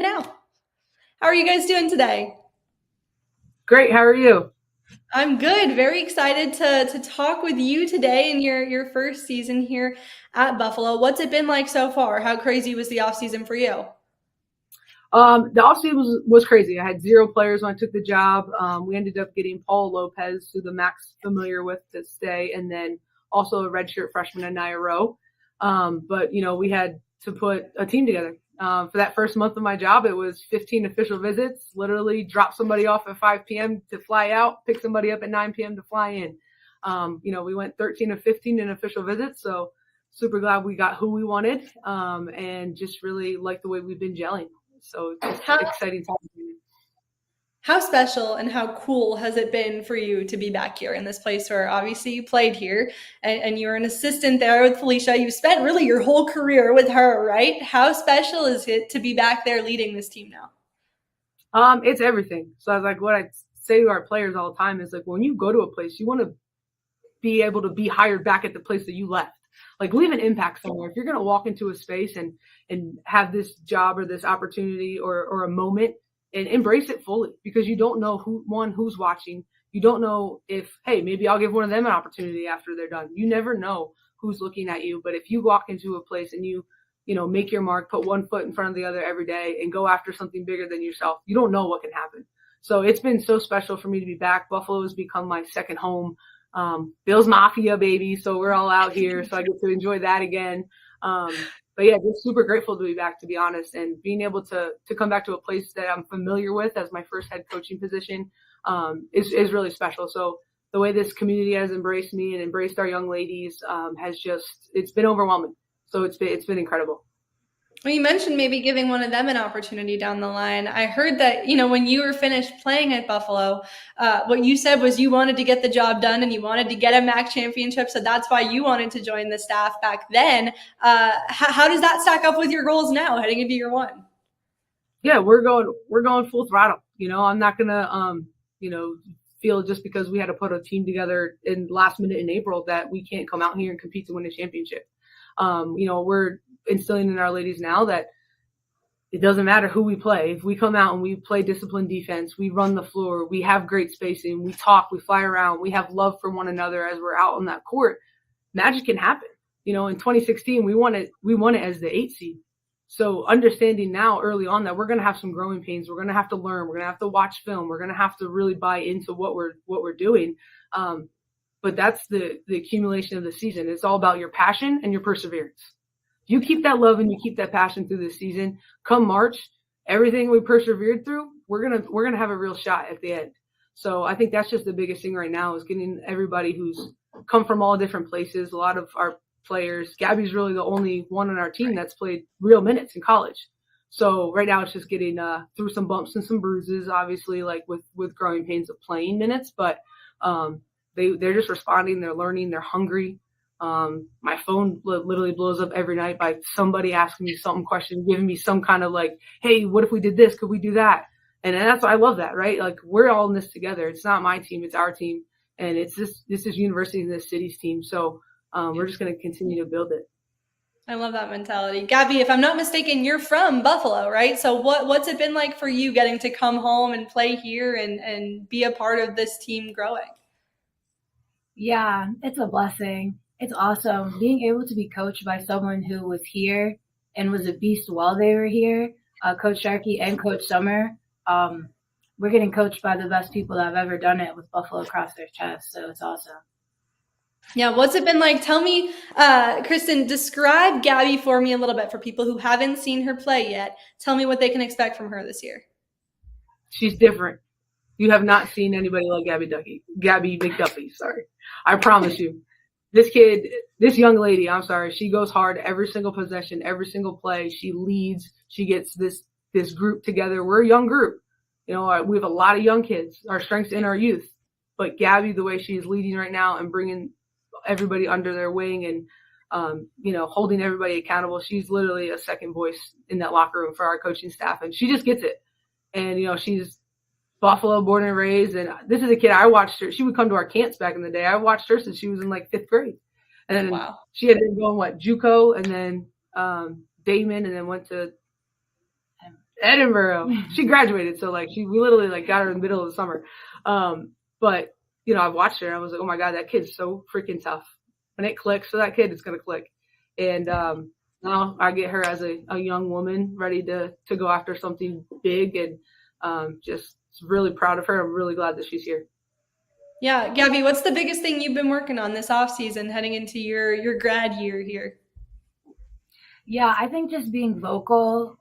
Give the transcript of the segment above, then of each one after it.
now. How are you guys doing today? Great. How are you? I'm good. Very excited to talk with you today in your first season here at Buffalo. What's it been like so far? How crazy was the off season for you? The offseason was crazy. I had zero players when I took the job. We ended up getting Paul Lopez, who the Mac's familiar with, to stay, and then also a redshirt freshman, Anaya Rowe. But we had to put a team together. For that first month of my job, it was 15 official visits. Literally, drop somebody off at 5 p.m. to fly out, pick somebody up at 9 p.m. to fly in. We went 13 of 15 in official visits, so super glad we got who we wanted, and just really like the way we've been gelling. So just How exciting time. how special and how cool has it been for you to be back here in this place where obviously you played here and you're an assistant there with Felicia. You spent really your whole career with her, right? How special is it to be back there leading this team now? It's everything. So I was like, what I say to our players all the time is like, when you go to a place, you want to be able to be hired back at the place that you left. Like leave an impact somewhere. If you're going to walk into a space and have this job or this opportunity or a moment, and embrace it fully, because you don't know who's watching. You don't know if, hey, maybe I'll give one of them an opportunity after they're done. You never know who's looking at you. But if you walk into a place and you make your mark, put one foot in front of the other every day and go after something bigger than yourself, you don't know what can happen. So it's been so special for me to be back. Buffalo has become my second home. Bills Mafia, baby. So we're all out here. So I get to enjoy that again. But yeah, just super grateful to be back, to be honest, and being able to come back to a place that I'm familiar with as my first head coaching position, is really special. So the way this community has embraced me and embraced our young ladies, it's been overwhelming. So it's been incredible. Well, you mentioned maybe giving one of them an opportunity down the line. I heard that, when you were finished playing at Buffalo, what you said was you wanted to get the job done and you wanted to get a MAC championship. So that's why you wanted to join the staff back then. How does that stack up with your goals now heading into year one? Yeah, we're going full throttle. I'm not gonna feel just because we had to put a team together in last minute in April that we can't come out here and compete to win a championship. We're instilling in our ladies now that it doesn't matter who we play. If we come out and we play disciplined defense, we run the floor, we have great spacing, we talk, we fly around, we have love for one another as we're out on that court, magic can happen. In 2016, we won it as the 8 seed. So understanding now early on that we're going to have some growing pains, we're going to have to learn, we're going to have to watch film, we're going to have to really buy into what we're doing. But that's the accumulation of the season. It's all about your passion and your perseverance. If you keep that love and you keep that passion through the season, come March, everything we persevered through, we're gonna have a real shot at the end. So I think that's just the biggest thing right now is getting everybody who's come from all different places. A lot of our players, Gabby's really the only one on our team that's played real minutes in college. So right now it's just getting through some bumps and some bruises, obviously, like with growing pains of playing minutes, but they're just responding, they're learning, they're hungry. My phone literally blows up every night by somebody asking me some question, giving me some kind of like, hey, what if we did this? Could we do that? And that's why I love that, right? Like we're all in this together. It's not my team, it's our team. And this is university and this city's team. So we're just going to continue to build it. I love that mentality. Gabby, if I'm not mistaken, you're from Buffalo, right? So what's it been like for you getting to come home and play here and be a part of this team growing? Yeah, it's a blessing. It's awesome being able to be coached by someone who was here and was a beast while they were here. Coach Sharkey and Coach Summer. We're getting coached by the best people that have ever done it with Buffalo across their chest. So it's awesome. Yeah, what's it been like? Tell me, Kristen, describe Gabby for me a little bit for people who haven't seen her play yet. Tell me what they can expect from her this year. She's different. You have not seen anybody like Gabby McDuffie. Sorry. I promise you. This young lady, I'm sorry, she goes hard every single possession, every single play. She leads. She gets this group together. We're a young group. We have a lot of young kids. Our strength's in our youth. But Gabby, the way she's leading right now and bringing everybody under their wing and, holding everybody accountable, she's literally a second voice in that locker room for our coaching staff. And she just gets it. And, she's Buffalo born and raised. And this is a kid I watched her. She would come to our camps back in the day. I watched her since she was in like 5th grade. And then Wow. She had been going JUCO and then Damon, and then went to Edinburgh. She graduated, so like we literally like got her in the middle of the summer. But you know, I watched her and I was like, oh my god, that kid's so freaking tough. When it clicks for that kid, it's gonna click. And now I get her as a young woman ready to go after something big, and just really proud of her. I'm really glad that she's here. Yeah, Gabby, what's the biggest thing you've been working on this off season heading into your grad year here? Yeah, I think just being vocal,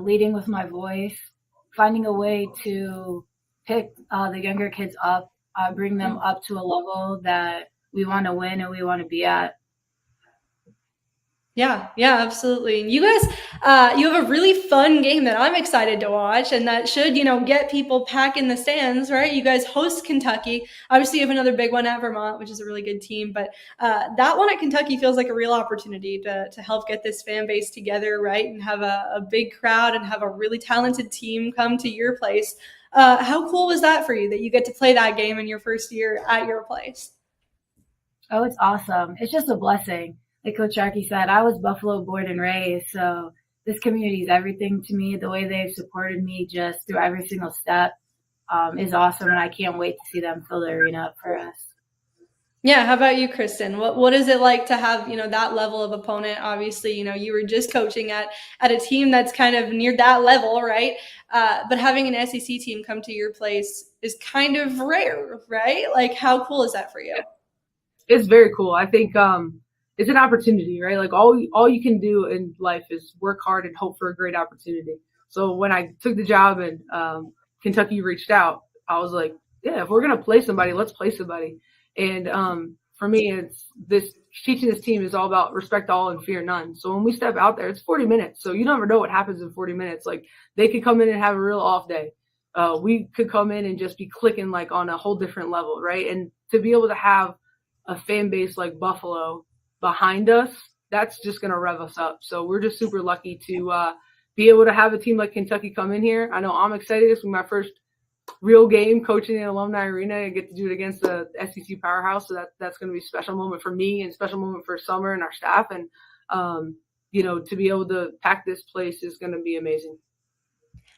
leading with my voice, finding a way to pick the younger kids up, bring them up to a level that we want to win and we want to be at. Yeah, absolutely. And you guys, you have a really fun game that I'm excited to watch, and that should, get people pack in the stands, right? You guys host Kentucky. Obviously, you have another big one at Vermont, which is a really good team, but that one at Kentucky feels like a real opportunity to help get this fan base together, right? And have a big crowd and have a really talented team come to your place. How cool was that for you that you get to play that game in your first year at your place? Oh, it's awesome. It's just a blessing. Like Coach Sharkey said, I was Buffalo born and raised, so this community is everything to me. The way they've supported me just through every single step is awesome, and I can't wait to see them fill the arena up for us. Yeah, how about you, Kristen? What is it like to have, that level of opponent? Obviously, you were just coaching at a team that's kind of near that level, right? But having an SEC team come to your place is kind of rare, right? Like, how cool is that for you? It's very cool. I think it's an opportunity, right? Like all you can do in life is work hard and hope for a great opportunity. So when I took the job and Kentucky reached out, I was like, yeah, if we're going to play somebody, let's play somebody. And for me, it's teaching this team is all about respect all and fear none. So when we step out there, it's 40 minutes. So you never know what happens in 40 minutes. Like they could come in and have a real off day. We could come in and just be clicking like on a whole different level, right? And to be able to have a fan base like Buffalo behind us, that's just going to rev us up. So we're just super lucky to be able to have a team like Kentucky come in here. I know I'm excited. This will be my first real game coaching in Alumni Arena and get to do it against the SEC powerhouse. So that's going to be a special moment for me and a special moment for Summer and our staff. And, to be able to pack this place is going to be amazing.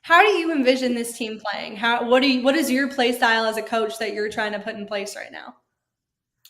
How do you envision this team playing? What is your play style as a coach that you're trying to put in place right now?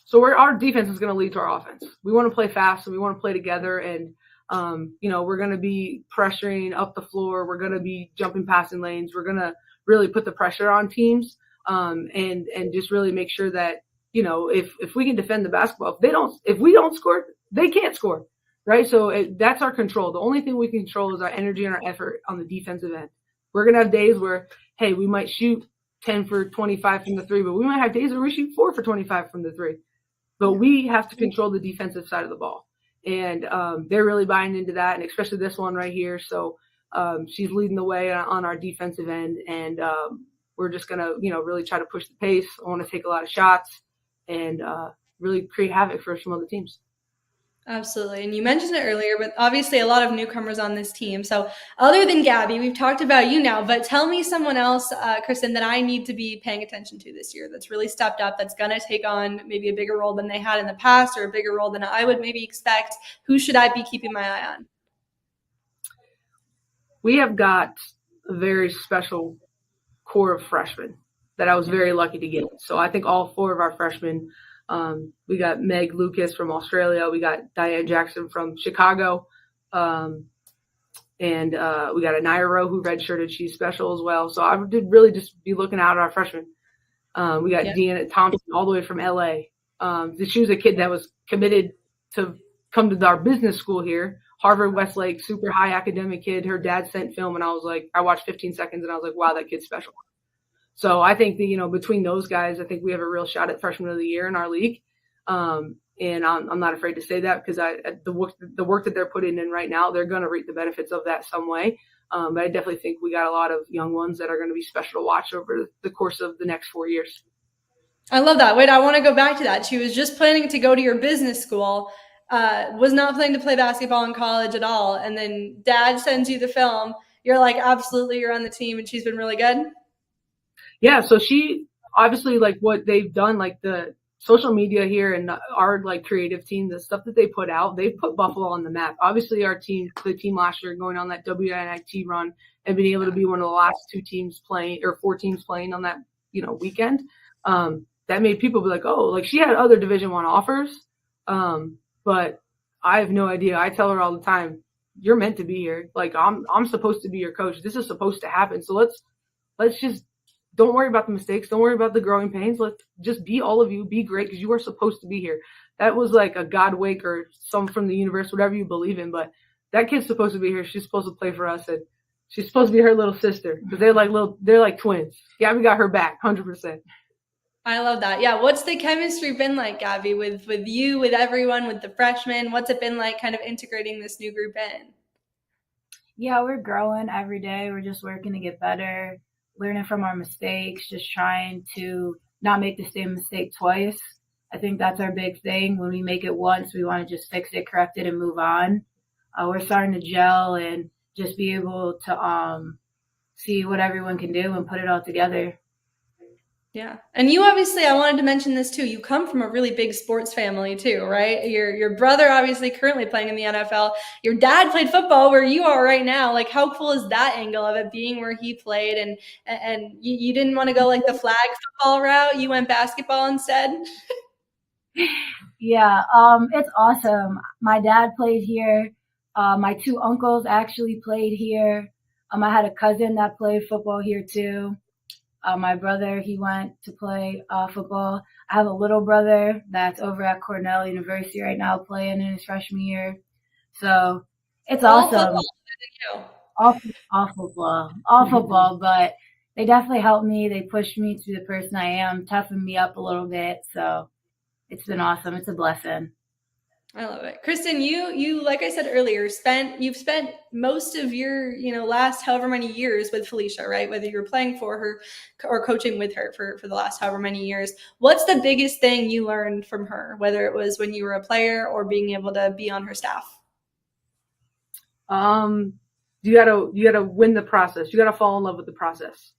So our defense is going to lead to our offense. We want to play fast and we want to play together. And, we're going to be pressuring up the floor. We're going to be jumping passing lanes. We're going to really put the pressure on teams and just really make sure that, if we can defend the basketball, if we don't score, they can't score, right? So that's our control. The only thing we can control is our energy and our effort on the defensive end. We're going to have days where, hey, we might shoot 10 for 25 from the three, but we might have days where we shoot 4 for 25 from the three. But we have to control the defensive side of the ball. And they're really buying into that, and especially this one right here. So she's leading the way on our defensive end, and we're just going to, really try to push the pace. I want to take a lot of shots and really create havoc for some other teams. Absolutely. And you mentioned it earlier, but obviously a lot of newcomers on this team. So other than Gabby, we've talked about you now, but tell me someone else, Kristen, that I need to be paying attention to this year that's really stepped up, that's going to take on maybe a bigger role than they had in the past or a bigger role than I would maybe expect. Who should I be keeping my eye on? We have got a very special core of freshmen that I was very lucky to get. So I think all 4 of our freshmen, we got Meg Lucas from Australia. We got Diane Jackson from Chicago. And we got Anaya Rowe who redshirted. She's special as well. So I did really just be looking out at our freshmen. We got Deanna Thompson all the way from LA. She was a kid that was committed to come to our business school here. Harvard Westlake, super high academic kid. Her dad sent film and I watched 15 seconds and I was like, wow, that kid's special. So I think that, between those guys, I think we have a real shot at freshman of the year in our league. And I'm not afraid to say that because the work that they're putting in right now, they're going to reap the benefits of that some way. But I definitely think we got a lot of young ones that are going to be special to watch over the course of the next 4 years. I love that. Wait, I want to go back to that. She was just planning to go to your business school, was not planning to play basketball in college at all. And then dad sends you the film. You're like, absolutely, you're on the team. And she's been really good. Yeah, so she obviously like what they've done, like the social media here and our like creative team, the stuff that they put out, they've put Buffalo on the map. Obviously the team last year going on that WNIT run and being able to be one of the last 2 teams playing or 4 teams playing on that, weekend. That made people be like, oh, like she had other Division I offers. But I have no idea. I tell her all the time, you're meant to be here. Like I'm supposed to be your coach. This is supposed to happen. So let's just don't worry about the mistakes. Don't worry about the growing pains. Let's just be all of you, be great because you are supposed to be here. That was like a God wink or some from the universe, whatever you believe in. But that kid's supposed to be here. She's supposed to play for us, and she's supposed to be her little sister because they're like twins. Gabby got her back, 100%. I love that. Yeah. What's the chemistry been like, Gabby, with you, with everyone, with the freshmen? What's it been like kind of integrating this new group in? Yeah, we're growing every day. We're just working to get better, learning from our mistakes, just trying to not make the same mistake twice. I think that's our big thing. When we make it once, we want to just fix it, correct it, and move on. We're starting to gel and just be able to see what everyone can do and put it all together. Yeah. And you obviously, I wanted to mention this too. You come from a really big sports family too, right? Your brother obviously currently playing in the NFL. Your dad played football where you are right now. Like how cool is that angle of it being where he played and you didn't want to go like the flag football route. You went basketball instead. Yeah, it's awesome. My dad played here. My 2 uncles actually played here. I had a cousin that played football here too. My brother, he went to play football. I have a little brother that's over at Cornell University right now playing in his freshman year. So it's awesome. All football, but they definitely helped me. They pushed me to be the person I am, toughened me up a little bit. So it's been awesome. It's a blessing. I love it. Kristen, you like I said earlier, you've spent most of your, last however many years with Felicia, right? Whether you're playing for her or coaching with her for the last however many years. What's the biggest thing you learned from her, whether it was when you were a player or being able to be on her staff? You gotta win the process. You gotta fall in love with the process,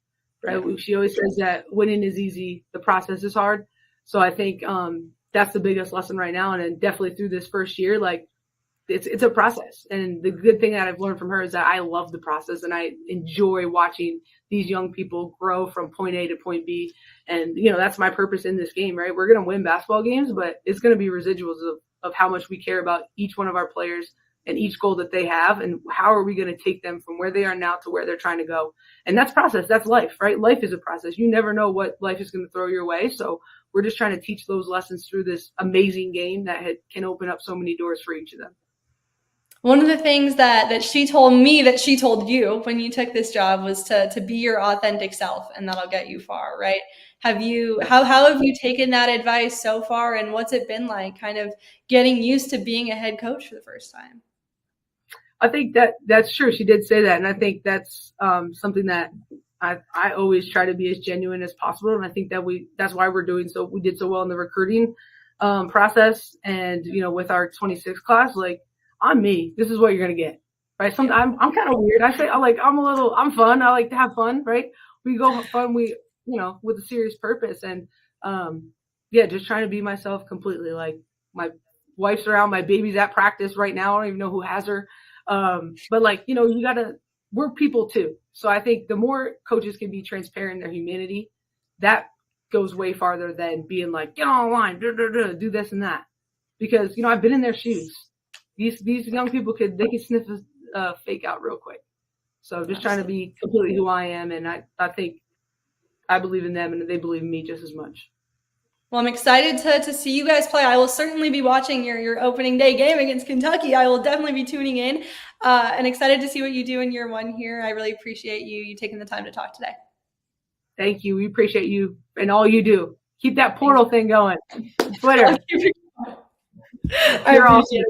right? Yeah. She always says that winning is easy, the process is hard. So I think that's the biggest lesson right now. And then definitely through this first year, like it's a process. And the good thing that I've learned from her is that I love the process and I enjoy watching these young people grow from point A to point B. And, that's my purpose in this game, right? We're going to win basketball games, but it's going to be residuals of how much we care about each one of our players and each goal that they have. And how are we going to take them from where they are now to where they're trying to go? And that's process. That's life, right? Life is a process. You never know what life is going to throw your way. So we're just trying to teach those lessons through this amazing game that can open up so many doors for each of them. One of the things that she told me that she told you when you took this job was to be your authentic self, and that'll get you far, right? How have you taken that advice so far, and what's it been like kind of getting used to being a head coach for the first time? I think that's true. She did say that. And I think that's something that I always try to be as genuine as possible. And I think that's why we did so well in the recruiting process. And, with our 26 class, like I'm me, this is what you're going to get. Right. Sometimes I'm kind of weird. I'm fun. I like to have fun. Right. We go have fun. With a serious purpose and, just trying to be myself completely. Like my wife's around, my baby's at practice right now. I don't even know who has her. But we're people too. So I think the more coaches can be transparent in their humanity, that goes way farther than being like, get online, do this and that. Because, I've been in their shoes. These young people they can sniff a fake out real quick. So just trying to be completely who I am. And I think I believe in them and they believe in me just as much. Well, I'm excited to see you guys play. I will certainly be watching your opening day game against Kentucky. I will definitely be tuning in and excited to see what you do in year 1 here. I really appreciate you taking the time to talk today. Thank you. We appreciate you and all you do. Keep that portal thing going. Twitter. I appreciate it.